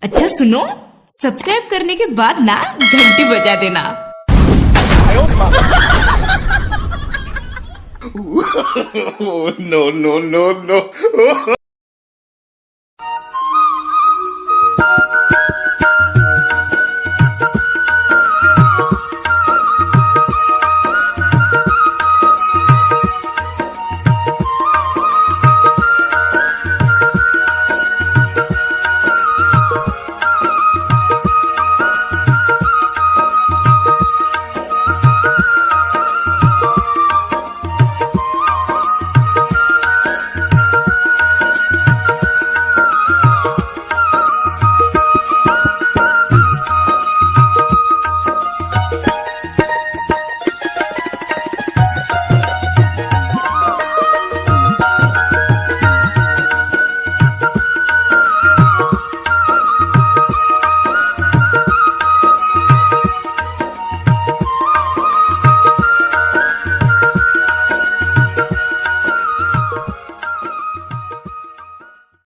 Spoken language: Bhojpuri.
अच्छा सुनो, सब्सक्राइब करने के बाद ना घंटी बजा देना। No, no, no, no.